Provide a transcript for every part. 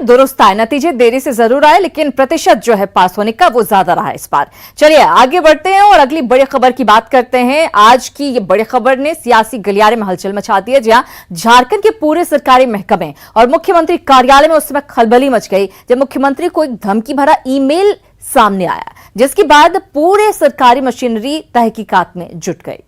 दुरुस्त आए, नतीजे देरी से जरूर आए, लेकिन प्रतिशत जो है पास होने का वो ज्यादा रहा इस बार। चलिए आगे बढ़ते हैं और अगली बड़ी खबर की बात करते हैं। आज की ये बड़ी खबर ने सियासी गलियारे में हलचल मचा दी है, जहां झारखंड के पूरे सरकारी महकमे और मुख्यमंत्री कार्यालय में उस समय खलबली मच गई जब मुख्यमंत्री को एक धमकी भरा ईमेल सामने आया, जिसके बाद पूरे सरकारी मशीनरी तहकीकात में जुट गई।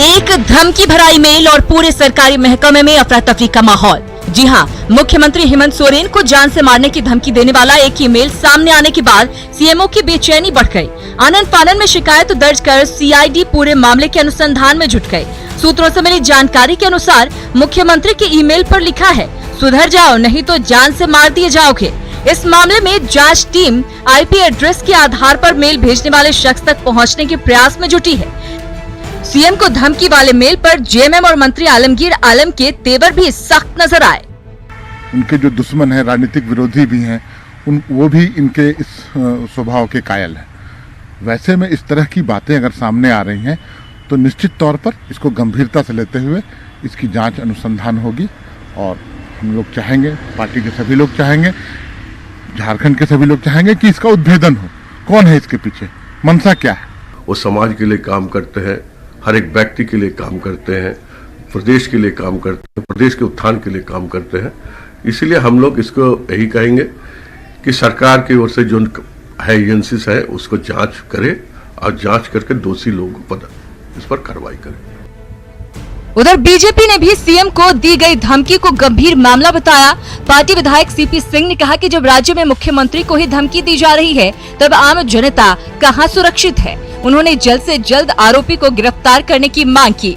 एक धमकी भरा ईमेल और पूरे सरकारी महकमे में अफरा तफरी का माहौल। जी हां, मुख्यमंत्री हेमंत सोरेन को जान से मारने की धमकी देने वाला एक ईमेल सामने आने के बाद सीएमओ की बेचैनी बढ़ गई। आनन फानन में शिकायत दर्ज कर सीआईडी पूरे मामले के अनुसंधान में जुट गई। सूत्रों से मिली जानकारी के अनुसार मुख्यमंत्री के ईमेल पर लिखा है, सुधर जाओ नहीं तो जान से मार दिए जाओगे। इस मामले में जांच टीम आईपी एड्रेस के आधार पर मेल भेजने वाले शख्स तक पहुंचने के प्रयास में जुटी है। सीएम को धमकी वाले मेल पर जेएमएम और मंत्री आलमगीर आलम के तेवर भी सख्त नजर आए। उनके जो दुश्मन हैं, राजनीतिक विरोधी भी हैं, वो भी इनके इस स्वभाव के कायल हैं। वैसे में इस तरह की बातें अगर सामने आ रही हैं तो निश्चित तौर पर इसको गंभीरता से लेते हुए इसकी जांच अनुसंधान होगी और हम लोग चाहेंगे, पार्टी के सभी लोग चाहेंगे, झारखंड के सभी लोग चाहेंगे कि इसका उद्भेदन हो। कौन है इसके पीछे, मंशा क्या है? वो समाज के लिए काम करते हैं, हर एक व्यक्ति के लिए काम करते हैं, प्रदेश के लिए काम करते हैं, प्रदेश के उत्थान के लिए काम करते हैं। इसलिए हम लोग इसको यही कहेंगे कि सरकार की ओर से जो है एजेंसीज है उसको जांच करे और जांच करके दोषी लोगों पर इस पर कार्रवाई करे। उधर बीजेपी ने भी सीएम को दी गई धमकी को गंभीर मामला बताया। पार्टी विधायक सीपी सिंह ने कहा कि जब राज्य में मुख्यमंत्री को ही धमकी दी जा रही है तब आम जनता कहां सुरक्षित है। उन्होंने जल्द से जल्द आरोपी को गिरफ्तार करने की मांग की।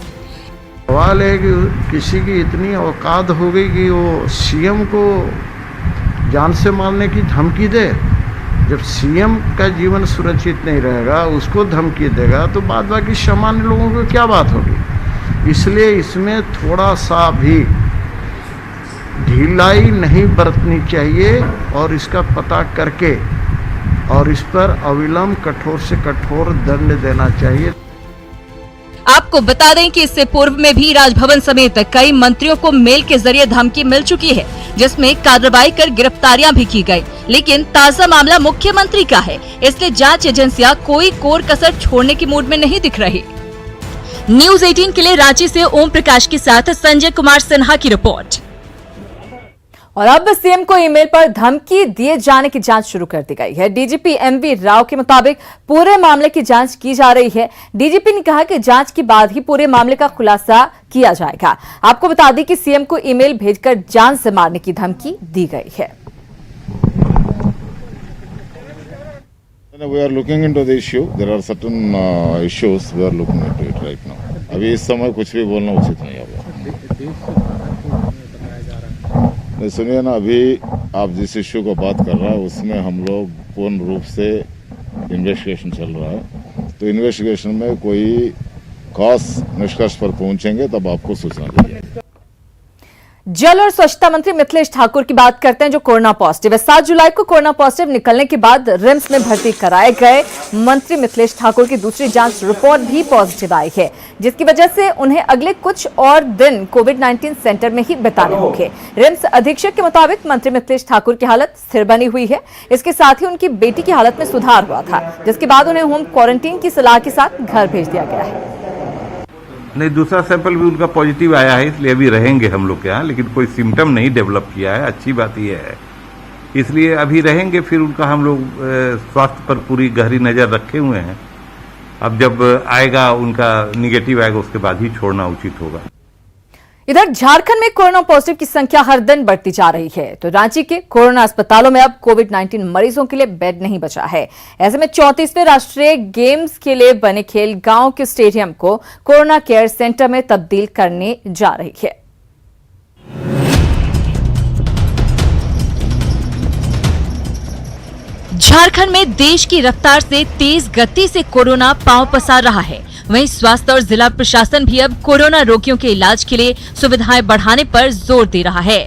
सवाल है कि किसी की इतनी औकात हो गई कि वो सीएम को जान से मारने की धमकी दे। जब सीएम का जीवन सुरक्षित नहीं रहेगा, उसको धमकी देगा तो बाद बाकी सामान्य लोगों को क्या बात होगी। इसलिए इसमें थोड़ा सा भी ढिलाई नहीं बरतनी चाहिए और इसका पता करके और इस पर अविलंब कठोर से कठोर दंड देना चाहिए। आपको बता दें कि इससे पूर्व में भी राजभवन समेत कई मंत्रियों को मेल के जरिए धमकी मिल चुकी है, जिसमें कार्रवाई कर गिरफ्तारियां भी की गई। लेकिन ताजा मामला मुख्यमंत्री का है, इसलिए जांच एजेंसियां कोई कोर कसर छोड़ने की मूड में नहीं दिख रही। न्यूज 18 के लिए रांची से ओम प्रकाश के साथ संजय कुमार सिन्हा की रिपोर्ट। और अब सीएम को ईमेल पर धमकी दिए जाने की जांच शुरू कर दी गई है। डीजीपी एमवी राव के मुताबिक पूरे मामले की जांच की जा रही है। डीजीपी ने कहा कि जांच के बाद ही पूरे मामले का खुलासा किया जाएगा। आपको बता दें कि सीएम को ईमेल भेजकर जान से मारने की धमकी दी गई है। We are looking into the issue. There are certain issues we are looking into it right now. अभी इस समय कुछ भी बोलना उचित नहीं होगा। नहीं सुनिए ना, अभी आप जिस इश्यू को बात कर रहा है उसमें हम लोग पूर्ण रूप से इन्वेस्टिगेशन चल रहा है। तो इन्वेस्टिगेशन में कोई खास निष्कर्ष पर पहुंचेंगे तब आपको सूचना दी जाएगी। जल और स्वच्छता मंत्री मिथिलेश ठाकुर की बात करते हैं, जो कोरोना पॉजिटिव है। 7 जुलाई को कोरोना पॉजिटिव निकलने के बाद रिम्स में भर्ती कराए गए मंत्री मिथिलेश ठाकुर की दूसरी जांच रिपोर्ट भी पॉजिटिव आई है, जिसकी वजह से उन्हें अगले कुछ और दिन कोविड-19 सेंटर में ही बिताने होंगे। रिम्स अधीक्षक के मुताबिक मंत्री मिथिलेश ठाकुर की हालत स्थिर बनी हुई है। इसके साथ ही उनकी बेटी की हालत में सुधार हुआ था, जिसके बाद उन्हें होम क्वारंटीन की सलाह के साथ घर भेज दिया गया है। नहीं, दूसरा सैंपल भी उनका पॉजिटिव आया है, इसलिए अभी रहेंगे हम लोग के यहाँ, लेकिन कोई सिम्टम नहीं डेवलप किया है। अच्छी बात यह है, इसलिए अभी रहेंगे। फिर उनका हम लोग स्वास्थ्य पर पूरी गहरी नज़र रखे हुए हैं। अब जब आएगा उनका निगेटिव आएगा, उसके बाद ही छोड़ना उचित होगा। इधर झारखंड में कोरोना पॉजिटिव की संख्या हर दिन बढ़ती जा रही है, तो रांची के कोरोना अस्पतालों में अब कोविड-19 मरीजों के लिए बेड नहीं बचा है। ऐसे में 34वें राष्ट्रीय गेम्स के लिए बने खेल गांव के स्टेडियम को कोरोना केयर सेंटर में तब्दील करने जा रही है। झारखंड में देश की रफ्तार से तेज गति से कोरोना पांव पसार रहा है। वहीं स्वास्थ्य और जिला प्रशासन भी अब कोरोना रोगियों के इलाज के लिए सुविधाएं बढ़ाने पर जोर दे रहा है।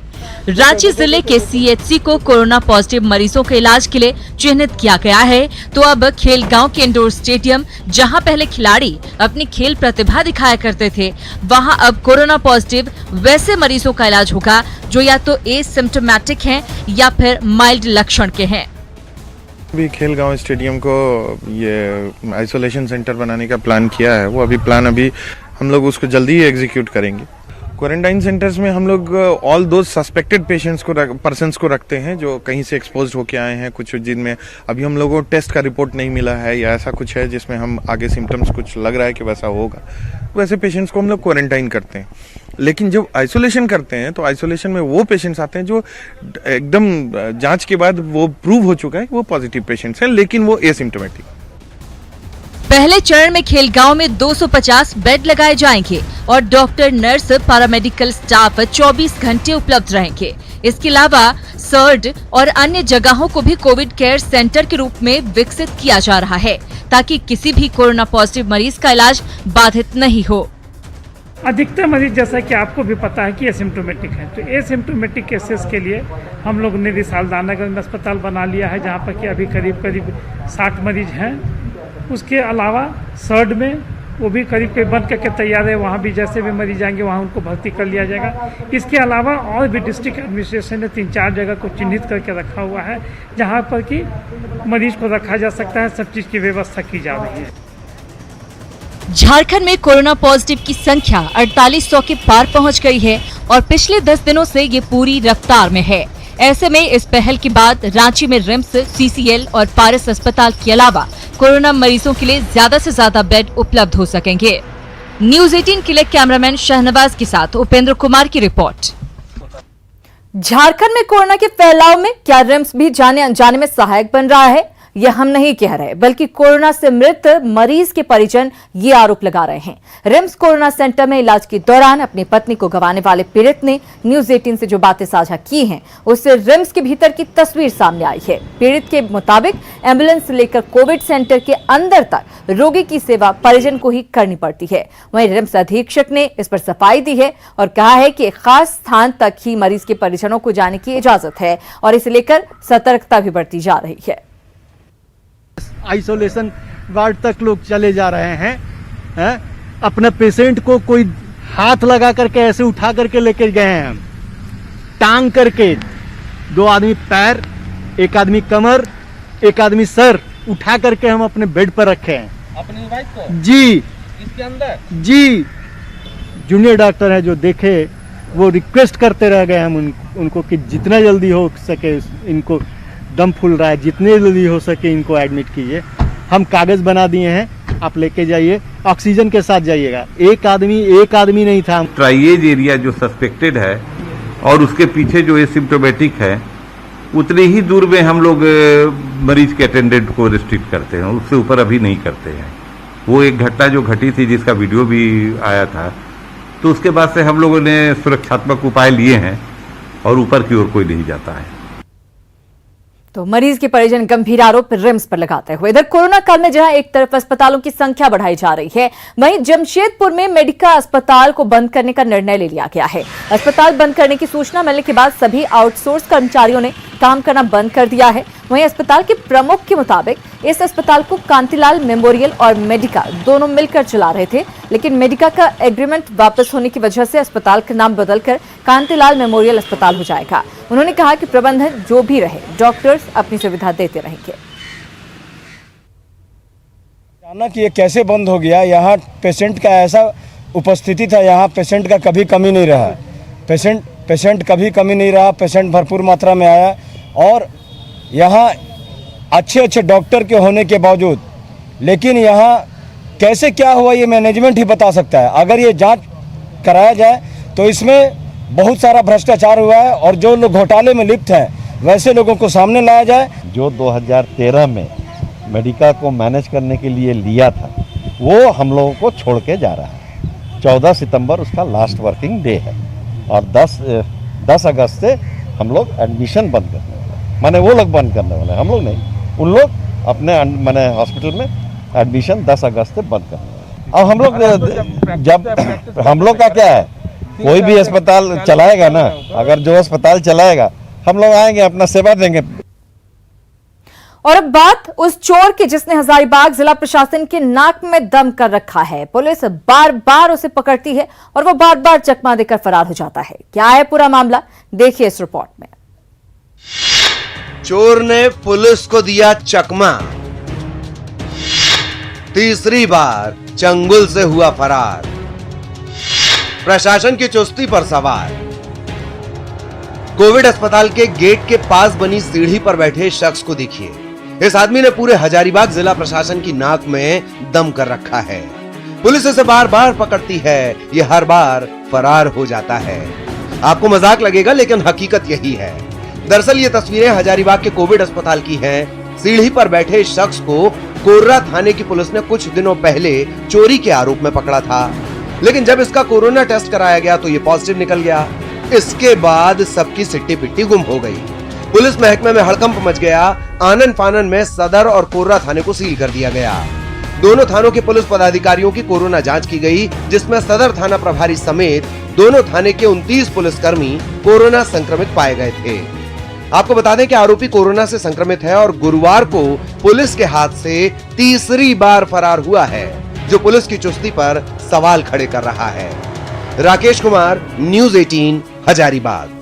रांची जिले के CHC को कोरोना पॉजिटिव मरीजों के इलाज के लिए चिन्हित किया गया है, तो अब खेलगांव के इंडोर स्टेडियम, जहां पहले खिलाड़ी अपनी खेल प्रतिभा दिखाया करते थे, वहां अब कोरोना पॉजिटिव वैसे मरीजों का इलाज होगा जो या तो एसिम्प्टोमेटिक हैं या फिर माइल्ड लक्षण के हैं। अभी खेलगांव स्टेडियम को ये आइसोलेशन सेंटर बनाने का प्लान किया है। वो अभी हम लोग उसको जल्दी ही एग्जीक्यूट करेंगे। क्वारंटाइन सेंटर्स में हम लोग ऑल दो सस्पेक्टेड पेशेंट्स को पर्सन्स को रखते हैं जो कहीं से एक्सपोज होके आए हैं, कुछ जिनमें अभी हम लोगों को टेस्ट का रिपोर्ट नहीं मिला है या ऐसा कुछ है जिसमें हम आगे सिम्टम्स कुछ लग रहा है कि वैसा होगा, वैसे पेशेंट्स को हम लोग क्वारंटाइन करते हैं। लेकिन जब आइसोलेशन करते हैं तो आइसोलेशन में वो पेशेंट्स आते हैं जो एकदम जांच के बाद वो प्रूव हो चुका है वो पॉजिटिव पेशेंट्स हैं, लेकिन वो एसिम्प्टोमेटिक। पहले चरण में खेलगांव में 250 बेड लगाए जाएंगे और डॉक्टर, नर्स, पैरामेडिकल स्टाफ 24 घंटे उपलब्ध रहेंगे। इसके अलावा सर्ड और अन्य जगहों को भी कोविड केयर सेंटर के रूप में विकसित किया जा रहा है, ताकि किसी भी कोरोना पॉजिटिव मरीज का इलाज बाधित नहीं हो। अधिकतर मरीज, जैसा कि आपको भी पता है कि एसिम्प्टोमेटिक है, तो एसिम्प्टोमेटिक केसेस के लिए हम लोग ने विशालदानगर में अस्पताल बना लिया है, जहाँ पर कि अभी करीब 60 मरीज हैं। उसके अलावा सर्ड में वो भी करीब बन करके तैयार है, वहाँ भी जैसे भी मरीज आएंगे वहाँ उनको भर्ती कर लिया जाएगा। इसके अलावा और भी डिस्ट्रिक्ट एडमिनिस्ट्रेशन ने 3-4 जगह को चिन्हित करके रखा हुआ है, जहाँ पर कि मरीज को रखा जा सकता है। सब चीज़ की व्यवस्था की जा रही है। झारखंड में कोरोना पॉजिटिव की संख्या 4800 के पार पहुंच गई है और पिछले 10 दिनों से ये पूरी रफ्तार में है। ऐसे में इस पहल के बाद रांची में रिम्स, CCL और पारस अस्पताल के अलावा कोरोना मरीजों के लिए ज्यादा से ज्यादा बेड उपलब्ध हो सकेंगे। न्यूज़ 18 के लिए कैमरामैन शहनवाज के साथ उपेंद्र कुमार की रिपोर्ट। झारखंड में कोरोना के फैलाव में क्या रिम्स भी जाने अनजाने में सहायक बन रहा है, यह हम नहीं कह रहे, बल्कि कोरोना से मृत मरीज के परिजन ये आरोप लगा रहे हैं। रिम्स कोरोना सेंटर में इलाज के दौरान अपनी पत्नी को गंवाने वाले पीड़ित ने न्यूज़ 18 से जो बातें साझा की हैं, उससे रिम्स के भीतर की तस्वीर सामने आई है। पीड़ित के मुताबिक एम्बुलेंस लेकर कोविड सेंटर के अंदर तक रोगी की सेवा परिजन को ही करनी पड़ती है। वहीं रिम्स अधीक्षक ने इस पर सफाई दी है और कहा है कि एक खास स्थान तक ही मरीज के परिजनों को जाने की इजाजत है और इसे लेकर सतर्कता भी बढ़ती जा रही है। आइसोलेशन वार्ड तक लोग चले जा रहे हैं, अपने पेशेंट को कोई हाथ लगा करके ऐसे उठा करके लेके गए हैं, हम टांग करके 2 आदमी पैर, 1 आदमी कमर, 1 आदमी सर उठा करके हम अपने बेड पर रखे हैं। अपनी वाइफ को जी इसके अंदर जी जूनियर डॉक्टर है जो देखे, वो रिक्वेस्ट करते रह गए हम उनको कि जितना जल्दी हो सके, इनको दम फूल रहा है, जितने जल्दी हो सके इनको एडमिट कीजिए। हम कागज बना दिए हैं, आप लेके जाइए, ऑक्सीजन के साथ जाइएगा। एक आदमी नहीं था। ट्राइएज एरिया जो सस्पेक्टेड है और उसके पीछे जो एसिम्प्टोमेटिक है, उतनी ही दूर में हम लोग मरीज के अटेंडेंट को रिस्ट्रिक्ट करते हैं, उससे ऊपर अभी नहीं करते हैं। वो एक घटना जो घटी थी जिसका वीडियो भी आया था, तो उसके बाद से हम लोगों ने सुरक्षात्मक उपाय लिए हैं और ऊपर की ओर कोई नहीं जाता है। तो मरीज के परिजन गंभीर आरोप रिम्स पर लगाते हुए इधर कोरोना काल में जहां एक तरफ अस्पतालों की संख्या बढ़ाई जा रही है, वहीं जमशेदपुर में मेडिका अस्पताल को बंद करने का निर्णय ले लिया गया है। अस्पताल बंद करने की सूचना मिलने के बाद सभी आउटसोर्स कर्मचारियों ने काम करना बंद कर दिया है। वहीं अस्पताल के प्रमुख के मुताबिक इस अस्पताल को कांतिलाल मेमोरियल और मेडिका दोनों मिलकर चला रहे थे, लेकिन मेडिका का एग्रीमेंट वापस होने की वजह से अस्पताल का नाम बदलकर कांतिलाल मेमोरियल अस्पताल हो जाएगा। उन्होंने कहा कि प्रबंधन जो भी रहे, डॉक्टर्स अपनी सुविधा देते रहेंगे। जाना कि ये कैसे बंद हो गया, यहाँ पेशेंट का ऐसा उपस्थिति था, यहाँ पेशेंट का कभी कमी नहीं रहा, पेशेंट कभी कमी नहीं रहा, पेशेंट भरपूर मात्रा में आया और यहाँ अच्छे डॉक्टर के होने के बावजूद, लेकिन यहाँ कैसे क्या हुआ ये मैनेजमेंट ही बता सकता है। अगर ये जांच कराया जाए तो इसमें बहुत सारा भ्रष्टाचार हुआ है और जो लोग घोटाले में लिप्त हैं वैसे लोगों को सामने लाया जाए। जो 2013 में मेडिका को मैनेज करने के लिए लिया था वो हम लोगों को छोड़ के जा रहा है। 14 सितंबर उसका लास्ट वर्किंग डे है और 10 अगस्त से हम लोग एडमिशन बंद करने वाले, माने वो लोग बंद करने वाले, हम लोग नहीं, उन लोग अपने माने हॉस्पिटल में एडमिशन 10 अगस्त से बंद करने वाले। अब हम लोग जब हम लोग का क्या है कोई भी अस्पताल चलाएगा ना, अगर जो अस्पताल चलाएगा हम लोग आएंगे, अपना सेवा देंगे। और अब बात उस चोर की जिसने हजारीबाग जिला प्रशासन के नाक में दम कर रखा है। पुलिस बार बार उसे पकड़ती है और वो बार बार चकमा देकर फरार हो जाता है। क्या है पूरा मामला, देखिए इस रिपोर्ट में। चोर ने पुलिस को दिया चकमा, तीसरी बार चंगुल से हुआ फरार, प्रशासन की चुस्ती पर सवार। कोविड अस्पताल के गेट के पास बनी सीढ़ी पर बैठे शख्स को देखिए। इस आदमी ने पूरे हजारीबाग जिला प्रशासन की नाक में दम कर रखा है। पुलिस इसे बार बार पकड़ती है, ये हर बार फरार हो जाता है। आपको मजाक लगेगा लेकिन हकीकत यही है। दरअसल ये तस्वीरें हजारीबाग के कोविड अस्पताल की हैं। सीढ़ी पर बैठे शख्स को कोर्रा थाने की पुलिस ने कुछ दिनों पहले चोरी के आरोप में पकड़ा था, लेकिन जब इसका कोरोना टेस्ट कराया गया तो ये पॉजिटिव निकल गया। इसके बाद सबकी सिट्टी पिट्टी गुम हो गई। पुलिस महकमे में हड़कंप मच गया। आनन फानन में सदर और कोर्रा थाने को सील कर दिया गया। दोनों थानों के पुलिस पदाधिकारियों की कोरोना जांच की गई, जिसमें सदर थाना प्रभारी समेत दोनों थाने के 29 पुलिसकर्मी कोरोना संक्रमित पाए गए थे। आपको बता दें कि आरोपी कोरोना से संक्रमित है और गुरुवार को पुलिस के हाथ से तीसरी बार फरार हुआ है, जो पुलिस की चुस्ती पर सवाल खड़े कर रहा है। राकेश कुमार, न्यूज़ 18 हजारीबाग।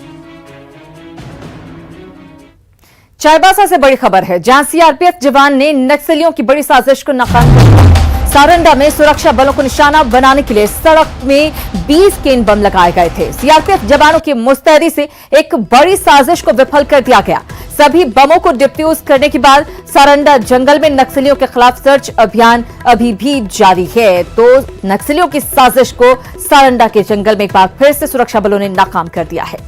चाईबासा से बड़ी खबर है, जहां सीआरपीएफ जवान ने नक्सलियों की बड़ी साजिश को नाकाम कर दिया। सारंडा में सुरक्षा बलों को निशाना बनाने के लिए सड़क में 20 केन बम लगाए गए थे। सीआरपीएफ जवानों की मुस्तैदी से एक बड़ी साजिश को विफल कर दिया गया। सभी बमों को डिफ्यूज करने के बाद सारंडा जंगल में नक्सलियों के खिलाफ सर्च अभियान अभी भी जारी है। तो नक्सलियों की साजिश को सारंडा के जंगल में एक बार फिर से सुरक्षा बलों ने नाकाम कर दिया है।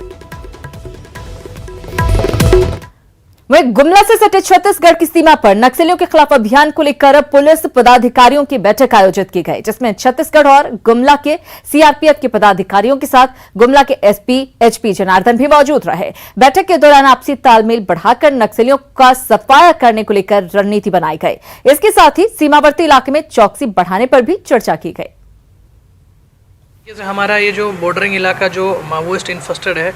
वहीं गुमला से सटे छत्तीसगढ़ की सीमा पर नक्सलियों के खिलाफ अभियान को लेकर पुलिस पदाधिकारियों की बैठक आयोजित की गई, जिसमें छत्तीसगढ़ और गुमला के सीआरपीएफ के पदाधिकारियों के साथ गुमला के एसपी एचपी जनार्दन भी मौजूद रहे। बैठक के दौरान आपसी तालमेल बढ़ाकर नक्सलियों का सफाया करने को लेकर रणनीति बनाई गई। इसके साथ ही सीमावर्ती इलाके में चौकसी बढ़ाने पर भी चर्चा की गई। हमारा ये जो बॉर्डरिंग इलाका जो माओइस्ट इन्फेस्टेड है,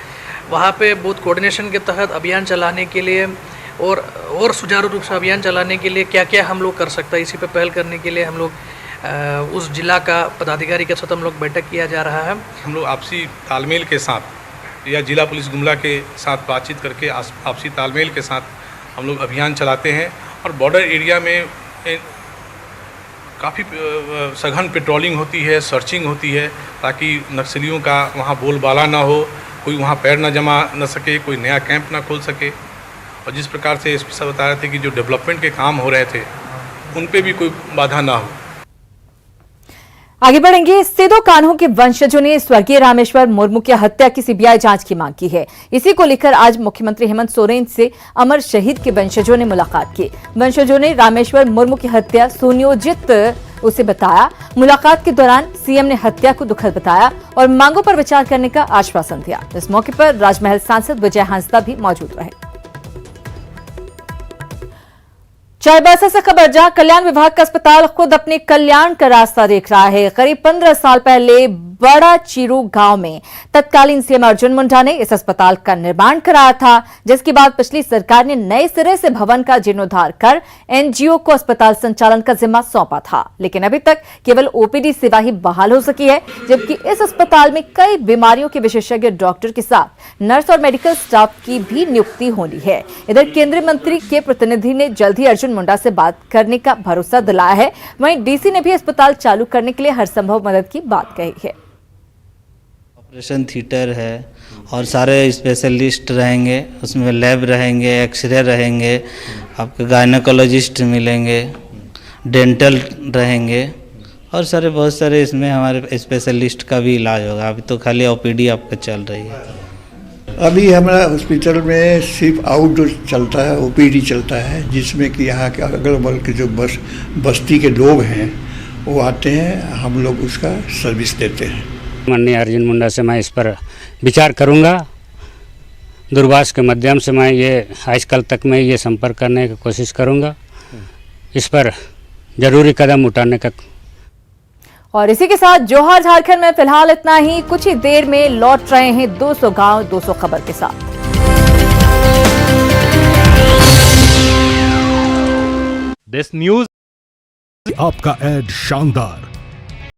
वहाँ पे बूथ कोऑर्डिनेशन के तहत अभियान चलाने के लिए और सुचारू रूप से अभियान चलाने के लिए क्या क्या हम लोग कर सकते हैं, इसी पे पहल करने के लिए हम लोग उस जिला का पदाधिकारी के साथ हम लोग बैठक किया जा रहा है। हम लोग आपसी तालमेल के साथ या जिला पुलिस गुमला के साथ बातचीत करके आपसी तालमेल के साथ हम लोग अभियान चलाते हैं और बॉर्डर एरिया में काफ़ी सघन पेट्रोलिंग होती है, सर्चिंग होती है, ताकि नक्सलियों का वहाँ बोलबाला ना हो, कोई वहाँ पैर ना जमा न सके, कोई नया कैंप ना खोल सके। और जिस प्रकार से एसपी साहब बता रहे थे कि जो डेवलपमेंट के काम हो रहे थे उन पे भी कोई बाधा ना हो। आगे बढ़ेंगे। सिदो कान्हू के वंशजों ने स्वर्गीय रामेश्वर मुर्मू की हत्या की सीबीआई जांच की मांग की है। इसी को लेकर आज मुख्यमंत्री हेमंत सोरेन से अमर शहीद के वंशजों ने मुलाकात की। वंशजों ने रामेश्वर मुर्मू की हत्या सुनियोजित उसे बताया। मुलाकात के दौरान सीएम ने हत्या को दुखद बताया और मांगों पर विचार करने का आश्वासन दिया। इस मौके पर राजमहल सांसद विजय हांसदा भी मौजूद रहे। चाईबासा से खबर, जहां कल्याण विभाग का अस्पताल खुद अपने कल्याण का रास्ता देख रहा है। करीब 15 साल पहले बड़ा चीरू गांव में तत्कालीन सीएम अर्जुन मुंडा ने इस अस्पताल का निर्माण कराया था, जिसके बाद पिछली सरकार ने नए सिरे से भवन का जीर्णोद्धार कर एनजीओ को अस्पताल संचालन का जिम्मा सौंपा था। लेकिन अभी तक केवल ओपीडी सेवा ही बहाल हो सकी है, जबकि इस अस्पताल में कई बीमारियों के विशेषज्ञ डॉक्टर के साथ नर्स और मेडिकल स्टाफ की भी नियुक्ति होनी है। इधर केंद्रीय मंत्री के प्रतिनिधि ने जल्द ही अर्जुन मुंडा से बात करने का भरोसा दिलाया है। वहीं डीसी ने भी अस्पताल चालू करने के लिए हर संभव मदद की बात कही है। ऑपरेशन थिएटर है और सारे स्पेशलिस्ट रहेंगे, उसमें लैब रहेंगे, एक्सरे रहेंगे, आपके गायनेकोलॉजिस्ट मिलेंगे, डेंटल रहेंगे और सारे बहुत सारे इसमें हमारे स्पेशलिस्ट का भी इलाज होगा। अभी तो खाली ओपीडी आपका चल रही है। अभी हमारा हॉस्पिटल में सिर्फ आउटडोर चलता है, ओपीडी चलता है, जिसमें कि यहाँ के अगल बगल के जो बस्ती के लोग हैं वो आते हैं, हम लोग उसका सर्विस देते हैं। माननीय अर्जुन मुंडा से मैं इस पर विचार करूंगा। दूरभाष के माध्यम से मैं ये आज कल तक में ये संपर्क करने की कोशिश करूंगा, इस पर जरूरी कदम उठाने का। और इसी के साथ जोहार झारखंड में फिलहाल इतना ही। कुछ ही देर में लौट रहे हैं 200 गांव 200 खबर के साथ। दिस न्यूज आपका एड शानदार,